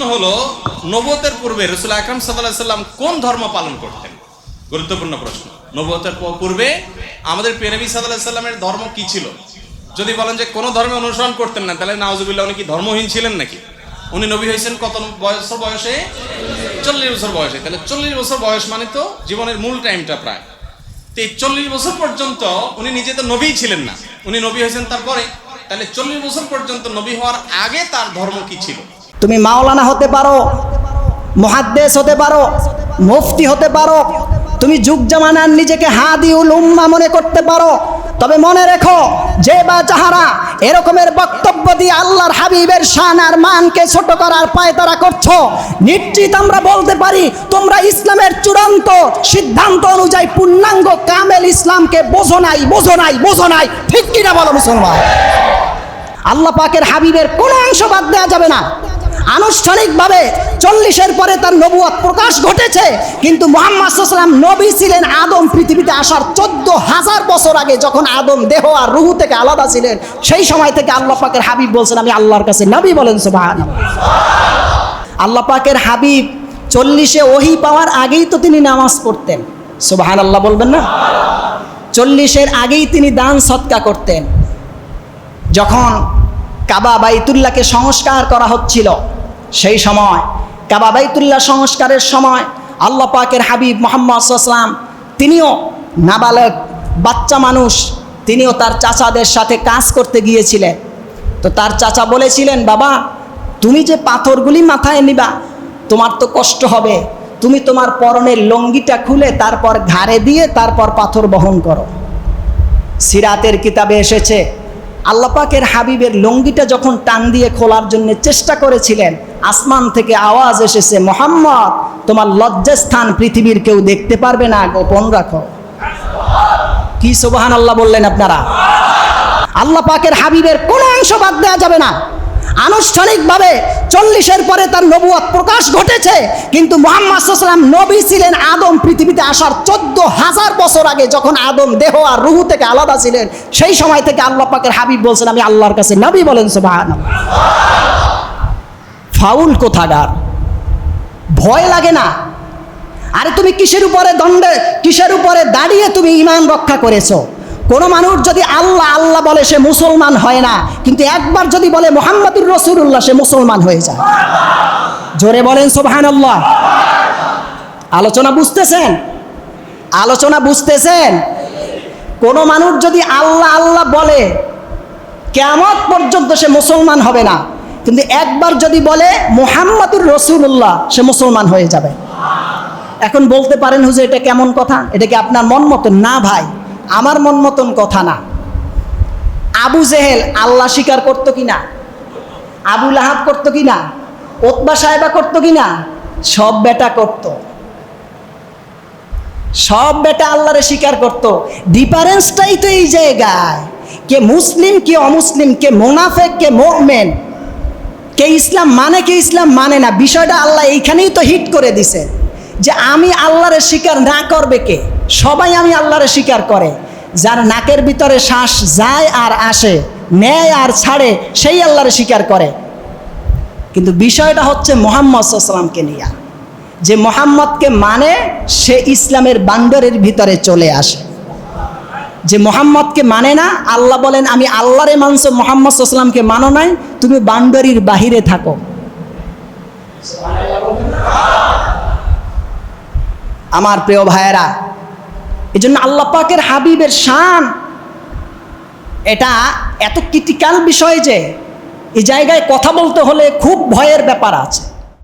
প্রশ্ন হলো, নবুয়তের পূর্বে রাসূল আকরাম সাল্লাল্লাহু আলাইহি সাল্লাম কোন ধর্ম পালন করতেন? গুরুত্বপূর্ণ প্রশ্ন। নবুয়তের পূর্বে আমাদের প্রিয় নবী সাল্লাল্লাহু আলাইহি সাল্লামের ধর্ম কি ছিল? যদি বলেন যে কোনো ধর্মে অনুসরণ করতেন না, তাহলে নাউজুবিল্লাহ উনি কি ধর্মহীন ছিলেন নাকি? উনি নবী হয়েছেন কত বছর বয়সে? 40 বছর বয়সে। তাহলে 40 বছর বয়স মানে তো জীবনের মূল টাইমটা প্রায়। তো এই 40 বছর পর্যন্ত উনি নিজে তো নবীই ছিলেন না, উনি নবী হয়েছেন তারপরে। তাহলে 40 বছর পর্যন্ত নবী হওয়ার আগে তার ধর্ম কি ছিল? তুমি মাওলানা হতে পারো, মুহাদ্দিস হতে পারো, মুফতি হতে পারো, তুমি যুগ জামানার নিজেকে হাদিউল উম্মাহ মনে করতে পারো, তবে মনে রেখো যে বা যাহারা এরকমের বক্তব্য দিয়ে আল্লাহর হাবিবের শান আর মানকে ছোট করার পায়তারা করছো, নিশ্চিত আমরা বলতে পারি তোমরা ইসলামের চূড়ান্ত সিদ্ধান্ত অনুযায়ী পূর্ণাঙ্গ কামেল ইসলামকে বোঝো নাই। ঠিক কিনা বলো মুসলমান? আল্লাহ পাকের হাবিবের কোনো অংশ বাদ দেওয়া যাবে না। আনুষ্ঠানিকভাবে 40-এর পরে তার নবুয়ত প্রকাশ ঘটেছে, কিন্তু মুহাম্মদ সাল্লাল্লাহু আলাইহি ওয়াসাল্লাম নবী ছিলেন আদম পৃথিবীতে আসার 14,000 বছর আগে। যখন আদম দেহ আর রূহ থেকে আলাদা ছিলেন, সেই সময় থেকে আল্লাহ পাকের হাবিব বলছেন আমি আল্লাহর কাছে নবী। বলেন সুবহানাল্লাহ। আল্লাহ পাকের হাবিব 40-এ ওহী পাওয়ার আগেই তো তিনি নামাজ পড়তেন। সুবহানাল্লাহ বলবেন না? 40-এর আগেই তিনি দান সদকা করতেন। যখন কাবা বাইতুল্লাহকে সংস্কার করা হচ্ছিল, সেই সময় কাবা বাইতুল্লাহ সংস্কারের সময় আল্লাহ পাকের হাবিব মুহাম্মদ সাল্লাল্লাহু আলাইহি ওয়াসাল্লাম তিনিও নাবালক বাচ্চা মানুষ, তিনিও তার চাচাদের সাথে কাজ করতে গিয়েছিলেন। তো তার চাচা বলেছিলেন, বাবা তুমি যে পাথরগুলি মাথায় নিবা তোমার তো কষ্ট হবে, তুমি তোমার পরনের লঙ্গিটা খুলে তারপর ঘাড়ে দিয়ে তারপর পাথর বহন করো। সিরাতের কিতাবে এসেছে আল্লাহ পাকের হাবিবের লঙ্গিটা যখন টান দিয়ে খোলার জন্য চেষ্টা করেছিলেন, আসমান থেকে আওয়াজ এসেছে, মুহাম্মদ তোমার লজ্জাস্থান পৃথিবীর কেউ দেখতে পারবে না, গোপন রাখো। কি সুবহানাল্লাহ বললেন আপনারা? আল্লাহ পাকের হাবিবের কোনো অংশ বাদ দেওয়া যাবে না। আনুষ্ঠানিকভাবে 40-এর পরে তার নবুয়ত প্রকাশ ঘটেছে, কিন্তু মুহাম্মদ সাল্লাল্লাহু আলাইহি ওয়াসাল্লাম নবী ছিলেন আদম পৃথিবীতে আসার 14,000 বছর আগে। যখন আদম দেহ আর রূহ থেকে আলাদা ছিলেন, সেই সময় থেকে আল্লাহ পাকের হাবিব বলছেন আমি আল্লাহর কাছে নবী। বলেন সুবহানাল্লাহ। ফাউল কোথাকার, ভয় লাগে না? আরে তুমি কিসের উপরে দাঁড়িয়ে তুমি ঈমান রক্ষা করেছো? কোনো মানুষ যদি আল্লাহ আল্লাহ বলে সে মুসলমান হয় না, কিন্তু একবার যদি বলে মুহাম্মাদুর রাসূলুল্লাহ সে মুসলমান হয়ে যায়। জোরে বলেন সুবহানাল্লাহ। আলোচনা বুঝতেছেন? কোনো মানুষ যদি আল্লাহ আল্লাহ বলে কিয়ামত পর্যন্ত সে মুসলমান হবে না, কিন্তু একবার যদি বলে মুহাম্মাদুর রাসূলুল্লাহ সে মুসলমান হয়ে যাবে। এখন বলতে পারেন হুজুর এটা কেমন কথা? এটা কি আপনার মন মতন? না ভাই, আমার মন মতন কথা না। আবু জেহেল আল্লাহ স্বীকার করতো কিনা? আবু লাহাব করতো কিনা? উতবা সাহেবা করতো কিনা? সব বেটা করতো, সব বেটা আল্লাহরে স্বীকার করতো। ডিফারেন্সটাই তো এই জায়গায়, কে মুসলিম কে অমুসলিম, কে মুনাফিক কে মুমিন, কে ইসলাম মানে কে ইসলাম মানে না। বিষয়টা আল্লাহ এইখানেই তো হিট করে দিছে যে আমি আল্লাহরে স্বীকার না করবে কে? সবাই আমি আল্লাহরে স্বীকার করে। যার নাকের ভিতরে শ্বাস যায় আর আসে, নেয় আর ছাড়ে, সেই আল্লাহরে স্বীকার করে। কিন্তু বিষয়টা হচ্ছে মুহাম্মদ সাল্লাল্লাহু আলাইহি ওয়াসাল্লামকে নিয়ে। যে মুহাম্মদকে মানে সে ইসলামের বান্ডারের ভিতরে চলে আসে। যে মুহাম্মদকে মানে না, আল্লাহ বলেন আমি আল্লাহরে মানছো, মুহাম্মদ সাল্লাল্লাহু আলাইহি ওয়াসাল্লামকে মানো নাই, তুমি বান্ডারির বাহিরে থাকো। আমার প্রিয় ভাইয়েরা, এই জন্য আল্লাহ পাকের হাবিবের শান এটা এত ক্রিটিক্যাল বিষয় যে এই জায়গায় কথা বলতে হলে খুব ভয়ের ব্যাপার আছে।